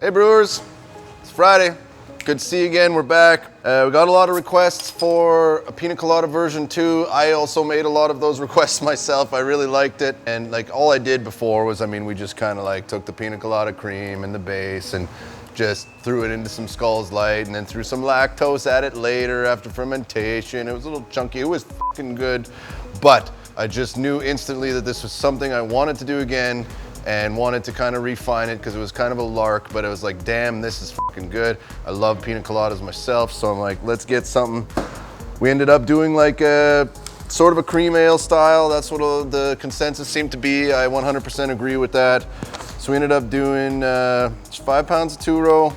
Hey brewers, it's Friday. Good to see you again, we're back. We got a lot of requests for a Pina Colada version 2. I also made a lot of those requests myself. I really liked it. And like all I did before was, we just kind of like took the Pina Colada cream and the base and just threw it into some Skulls Light and then threw some lactose at it later after fermentation. It was a little chunky, it was fucking good. But I just knew instantly that this was something I wanted to do again and wanted to kind of refine it because it was kind of a lark, but it was like, damn, this is fucking good. I love pina coladas myself, so I'm like, let's get something. We ended up doing like a sort of a cream ale style. That's what the consensus seemed to be. I 100% agree with that. So we ended up doing 5 pounds of two-row,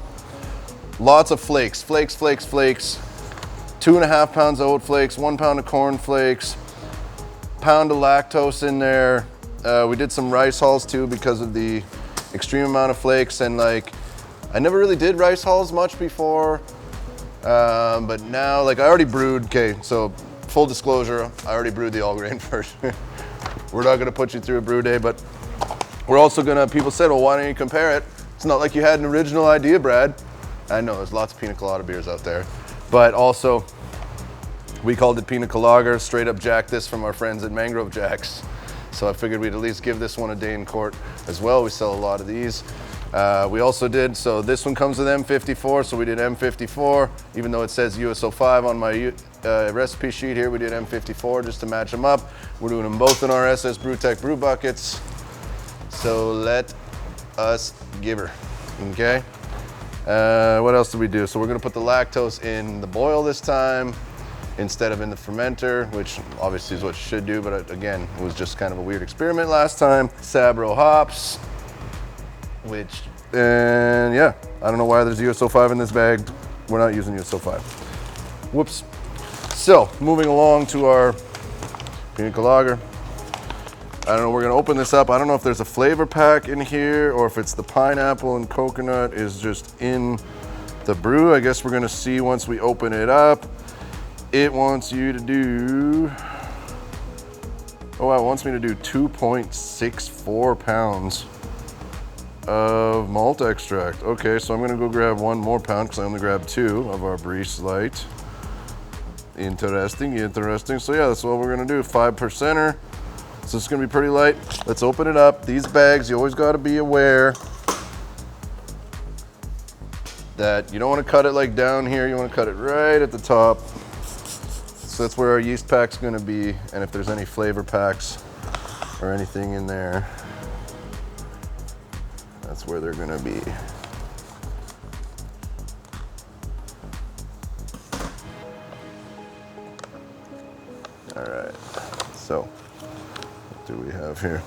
lots of flakes, flakes, 2.5 pounds of oat flakes, 1 pound of corn flakes, pound of lactose in there. We did some rice hulls too because of the extreme amount of flakes, and like I never really did rice hulls much before, but now like I already brewed. Okay, so full disclosure, I already brewed the all grain version. We're not gonna put you through a brew day, but we're also gonna, people said, well, why don't you compare it? It's not like you had an original idea, Brad. I know there's lots of pina colada beers out there, but also we called it Pina Colada, straight up jacked this from our friends at Mangrove Jacks. So I figured we'd at least give this one a day in court as well. We sell a lot of these. We also did, so this one comes with M54, so we did M54. Even though it says US05 on my recipe sheet here, we did M54 just to match them up. We're doing them both in our SS BrewTech brew buckets. So let us give her, okay? What else did we do? So we're gonna put the lactose in the boil this time, instead of in the fermenter, which obviously is what you should do, but again, it was just kind of a weird experiment last time. Sabro hops, and yeah, I don't know why there's US05 in this bag. We're not using US05. Whoops. So, moving along to our Pina Colada. I don't know, we're gonna open this up. I don't know if there's a flavor pack in here or if it's the pineapple and coconut is just in the brew. I guess we're gonna see once we open it up. It wants you to do, it wants me to do 2.64 pounds of malt extract. Okay, so I'm gonna go grab 1 more pound because I only grabbed 2 of our Breeze Light. Interesting. So yeah, that's what we're gonna do, 5%er. So it's gonna be pretty light. Let's open it up. These bags, you always gotta be aware that you don't wanna cut it like down here, you wanna cut it right at the top. So that's where our yeast pack's gonna be, and if there's any flavor packs or anything in there, that's where they're gonna be. All right, so what do we have here?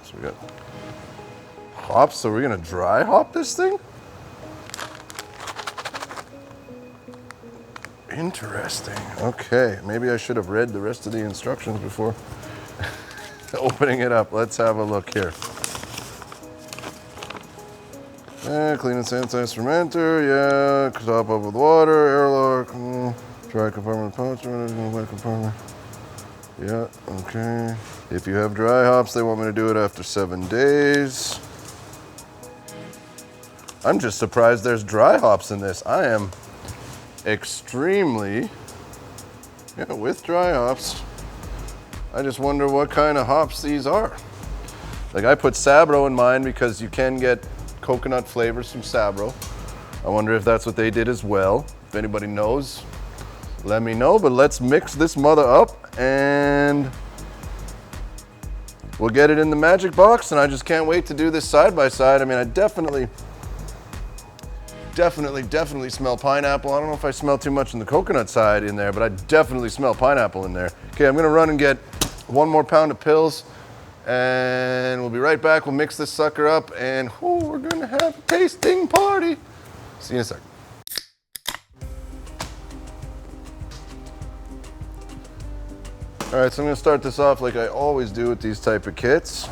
So we got hops, so we're gonna dry hop this thing? Interesting. Okay, maybe I should have read the rest of the instructions before opening it up. Let's have a look here. Clean and sanitize fermenter. Yeah, top up with water, airlock. Dry compartment pouch. Wet compartment. Yeah. Okay. If you have dry hops, they want me to do it after 7 days. I'm just surprised there's dry hops in this. I am extremely, with dry hops. I just wonder what kind of hops these are. Like I put Sabro in mine because you can get coconut flavors from Sabro. I wonder if that's what they did as well. If anybody knows, let me know, but let's mix this mother up and we'll get it in the magic box, and I just can't wait to do this side by side. I definitely smell pineapple. I don't know if I smell too much in the coconut side in there, but I definitely smell pineapple in there. Okay, I'm gonna run and get 1 more pound of pills, and we'll be right back. We'll mix this sucker up, and we're gonna have a tasting party. See you in a second. All right, so I'm gonna start this off like I always do with these type of kits.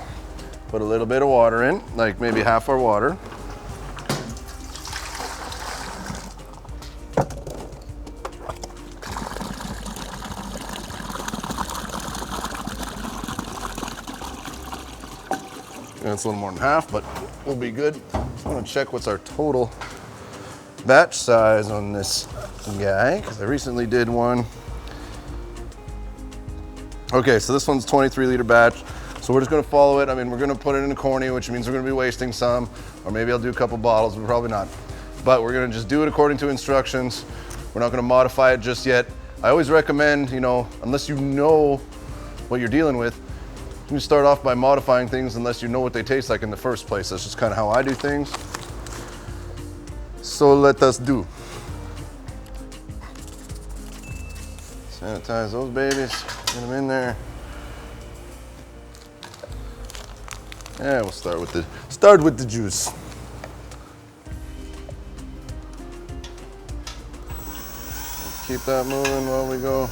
Put a little bit of water in, like maybe half our water. That's a little more than half, but we'll be good. I want to check what's our total batch size on this guy, because I recently did one. Okay, so this one's 23 liter batch. So we're just gonna follow it. I mean, we're gonna put it in a corny, which means we're gonna be wasting some, or maybe I'll do a couple bottles, but probably not. But we're gonna just do it according to instructions. We're not gonna modify it just yet. I always recommend, you know, unless you know what you're dealing with, you start off by modifying things unless you know what they taste like in the first place. That's just kind of how I do things. So let us do. Sanitize those babies, get them in there. Yeah, we'll start with the juice. Keep that moving while we go.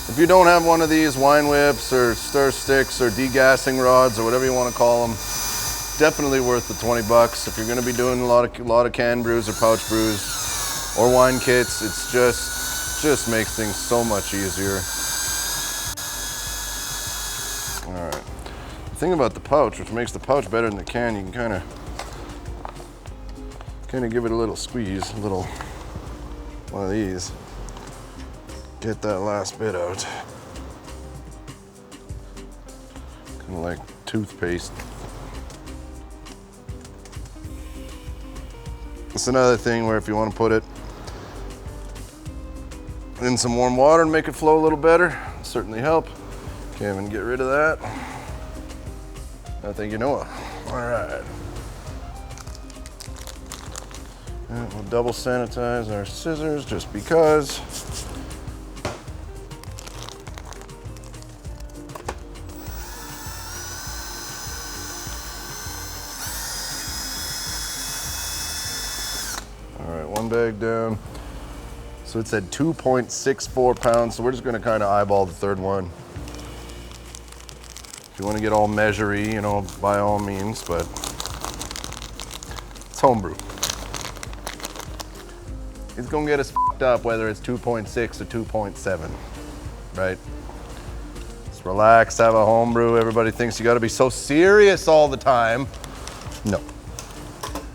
If you don't have one of these wine whips or stir sticks or degassing rods or whatever you want to call them, definitely worth the 20 bucks. If you're going to be doing a lot of canned brews or pouch brews or wine kits, it's just makes things so much easier. All right. The thing about the pouch, which makes the pouch better than the can, you can kind of give it a little squeeze, a little one of these. Get that last bit out. Kind of like toothpaste. It's another thing where if you want to put it in some warm water and make it flow a little better, it'll certainly help. Kevin, get rid of that. I think you know it. All right. And we'll double sanitize our scissors just because. Bag down. So it said 2.64 pounds. So we're just going to kind of eyeball the third one. If you want to get all measury, you know, by all means, but it's homebrew. It's going to get us f***ed up whether it's 2.6 or 2.7, right? Just relax, have a homebrew. Everybody thinks you got to be so serious all the time. No.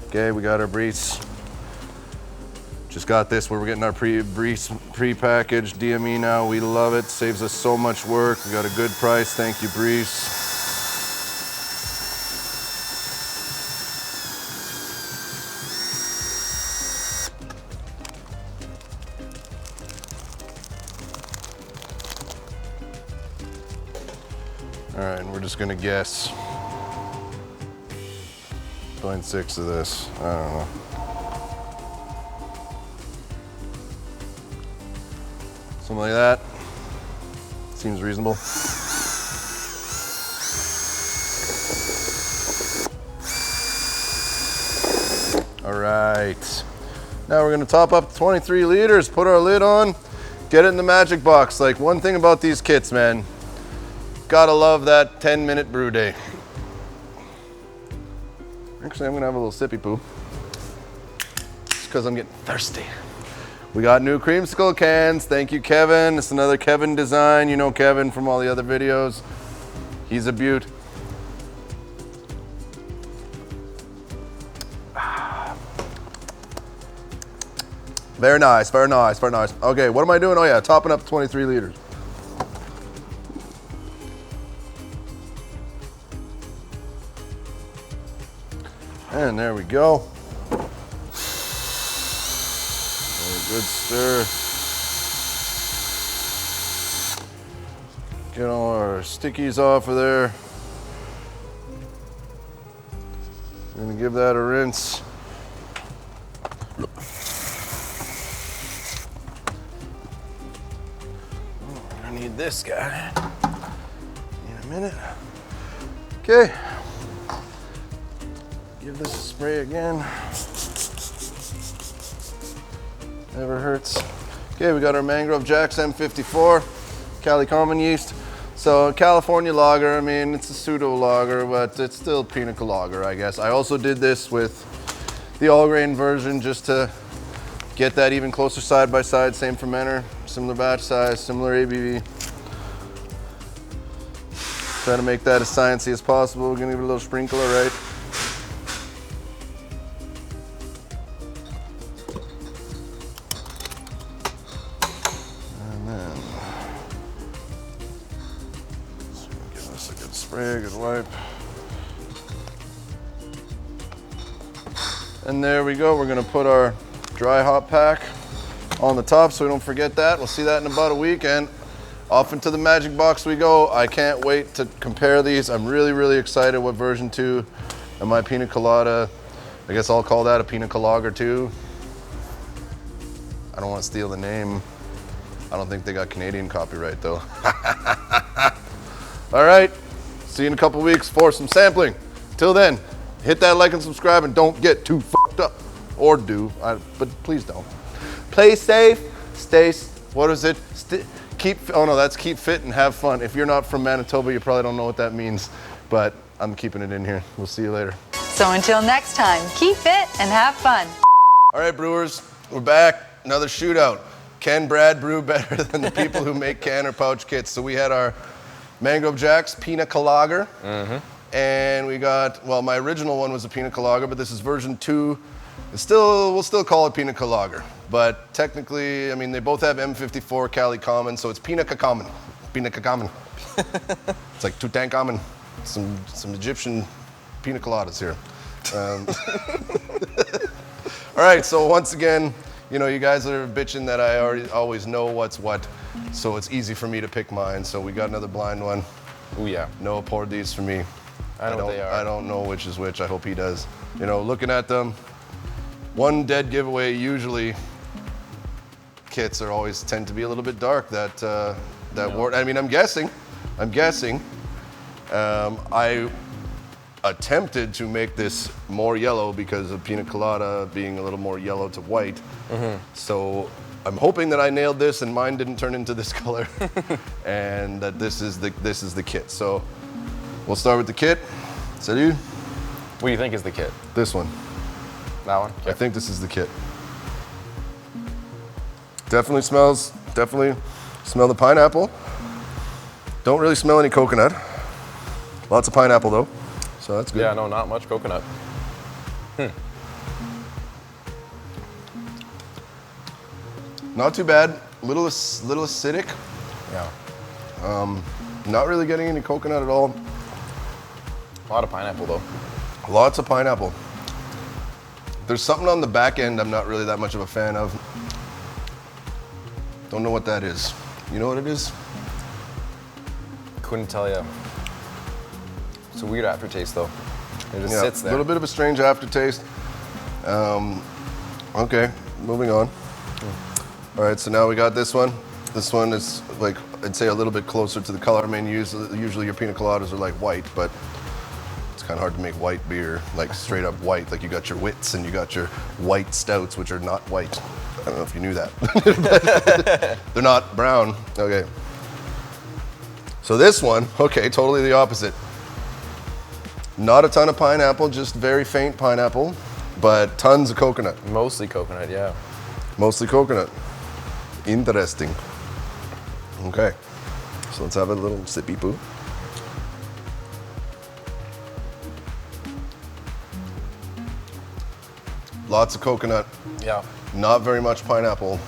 Okay, we got our breeze. Just got this where we're getting our pre-packaged DME now. We love it, saves us so much work. We got a good price, thank you, Breeze. All right, and we're just gonna guess 0.6 of this, I don't know. Something like that. Seems reasonable. All right. Now we're gonna top up 23 liters, put our lid on, get it in the magic box. Like, one thing about these kits, man, gotta love that 10-minute brew day. Actually, I'm gonna have a little sippy poo. Just because I'm getting thirsty. We got new creamsicle cans. Thank you, Kevin. It's another Kevin design. You know Kevin from all the other videos. He's a beaut. Very nice, very nice, very nice. Okay, what am I doing? Oh yeah, topping up 23 liters. And there we go. Good stir. Get all our stickies off of there. I'm gonna give that a rinse. I need this guy. In a minute. Okay. Give this a spray again. Never hurts. Okay, we got our Mangrove Jack's M54, Cali Common yeast. So California lager, I mean, it's a pseudo lager, but it's still Pina Colada, I guess. I also did this with the all grain version just to get that even closer side by side. Same fermenter, similar batch size, similar ABV. Try to make that as sciencey as possible. We're gonna give it a little sprinkler, right? And then give this a good spray, good wipe. And there we go. We're gonna put our dry hop pack on the top so we don't forget that. We'll see that in about a week, and off into the magic box we go. I can't wait to compare these. I'm really, really excited what version 2 of my Pina Colada. I guess I'll call that a Pina Colada 2. I don't want to steal the name. I don't think they got Canadian copyright though. All right, see you in a couple weeks for some sampling. Till then, hit that like and subscribe and don't get too fucked up. Or do, but please don't. Play safe, what is it? That's keep fit and have fun. If you're not from Manitoba, you probably don't know what that means, but I'm keeping it in here. We'll see you later. So until next time, keep fit and have fun. All right, brewers, we're back. Another shootout. Can Brad brew better than the people who make can or pouch kits? So we had our Mangrove Jack's Pina Colada. And we got, well, my original one was a Pina Colada, but this is version 2. We'll still call it Pina Colada, but technically, I mean, they both have M54 Cali Common, so it's Pina Common. Pina Common. It's like Tutankhamun. Some Egyptian Pina Coladas here. All right, so once again, you know, you guys are bitching that I always know what's what, so it's easy for me to pick mine. So we got another blind one. Oh yeah. Noah poured these for me. I know what they are. I don't know which is which. I hope he does. You know, looking at them, one dead giveaway. Usually, kits are always tend to be a little bit dark. I mean, I'm guessing. I attempted to make this more yellow because of Pina Colada being a little more yellow to white. So I'm hoping that I nailed this and mine didn't turn into this color, and that this is the kit. So we'll start with the kit. Salut. What do you think is the kit? This one. That one? I think this is the kit. Definitely smell the pineapple. Don't really smell any coconut. Lots of pineapple though, so that's good. Yeah, no, not much coconut. Not too bad. Little acidic. Yeah. Not really getting any coconut at all. A lot of pineapple though. Lots of pineapple. There's something on the back end I'm not really that much of a fan of. Don't know what that is. You know what it is? Couldn't tell you. It's a weird aftertaste though. It just sits there. A little bit of a strange aftertaste. Okay, moving on. All right, so now we got this one. This one is like, I'd say a little bit closer to the color. I mean, usually your Pina Coladas are like white, but it's kind of hard to make white beer, like straight up white. Like you got your wits and you got your white stouts, which are not white. I don't know if you knew that. They're not brown. Okay. So this one, okay, totally the opposite. Not a ton of pineapple, just very faint pineapple, but tons of coconut. Mostly coconut, yeah. Mostly coconut. Interesting. Okay, so let's have a little sippy poo. Lots of coconut. Yeah. Not very much pineapple.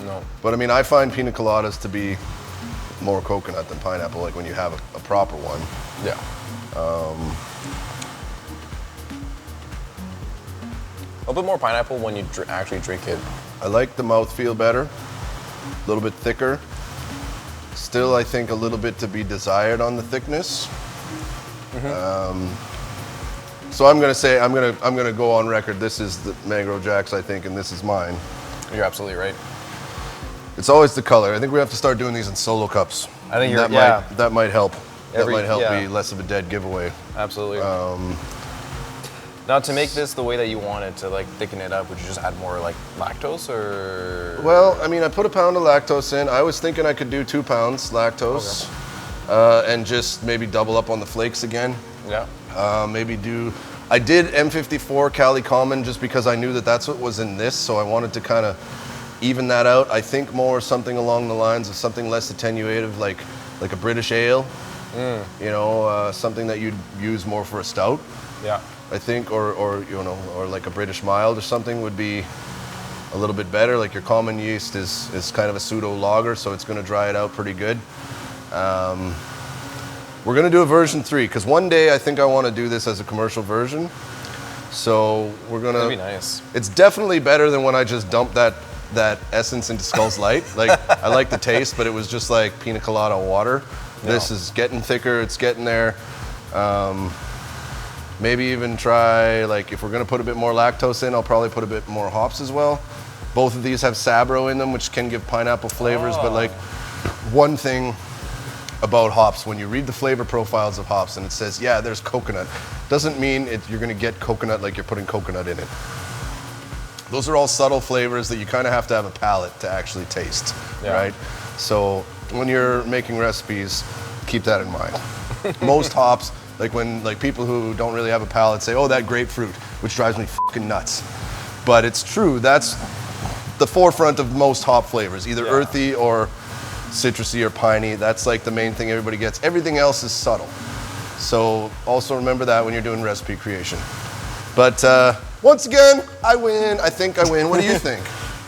No. But I mean, I find Pina Coladas to be more coconut than pineapple, like when you have a proper one. Yeah. A bit more pineapple when you actually drink it. I like the mouthfeel better, a little bit thicker. Still, I think a little bit to be desired on the thickness. So I'm gonna say, I'm gonna go on record. This is the Mangrove Jack's, I think, and this is mine. You're absolutely right. It's always the color. I think we have to start doing these in solo cups. I think that might help. That might help yeah. be less of a dead giveaway. Absolutely. Now, to make this the way that you want it to like thicken it up, would you just add more like lactose or? Well, I mean, I put a pound of lactose in. I was thinking I could do 2 pounds lactose, and just maybe double up on the flakes again. Yeah. Maybe do I did M54 Cali Common just because I knew that that's what was in this, so I wanted to kind of even that out. I think more something along the lines of something less attenuative, like a British ale. You know, something that you'd use more for a stout. Yeah. I think, or you know, or like a British mild or something would be a little bit better. Like your common yeast is kind of a pseudo lager, so it's going to dry it out pretty good. We're going to do a version 3 because one day I think I want to do this as a commercial version. So we're going to. That'd be nice. It's definitely better than when I just dumped that essence into Skull's Light. Like I like the taste, but it was just like Pina Colada water. No. This is getting thicker. It's getting there. Maybe even try, like, if we're going to put a bit more lactose in, I'll probably put a bit more hops as well. Both of these have Sabro in them, which can give pineapple flavors, but like one thing about hops, when you read the flavor profiles of hops and it says, yeah, there's coconut, doesn't mean you're going to get coconut like you're putting coconut in it. Those are all subtle flavors that you kind of have to have a palate to actually taste, right? So when you're making recipes, keep that in mind. Most hops, like when people who don't really have a palate say, oh, that grapefruit, which drives me fucking nuts. But it's true, that's the forefront of most hop flavors, either earthy or citrusy or piney. That's like the main thing everybody gets. Everything else is subtle. So also remember that when you're doing recipe creation. But once again, I win. I think I win. What do you think?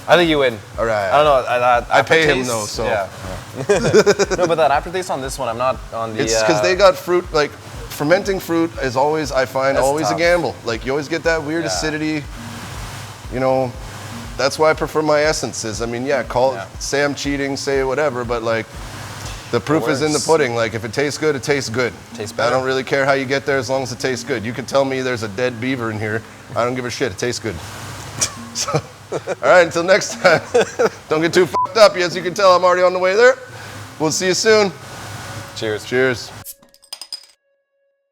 I think you win. All right. I don't know. I pay him though, so. Yeah. No, but that aftertaste on this one, I'm not on the. It's because they got fruit, like fermenting fruit is always, I find, always tough. a gamble. Like you always get that weird acidity, you know. That's why I prefer my essences. I mean, say I'm cheating, say whatever, but like the proof is in the pudding. Like if it tastes good, it tastes good. Tastes better. I don't really care how you get there as long as it tastes good. You can tell me there's a dead beaver in here. I don't give a shit. It tastes good. So, all right, until next time. Don't get too fucked up. As you can tell, I'm already on the way there. We'll see you soon. Cheers. Cheers.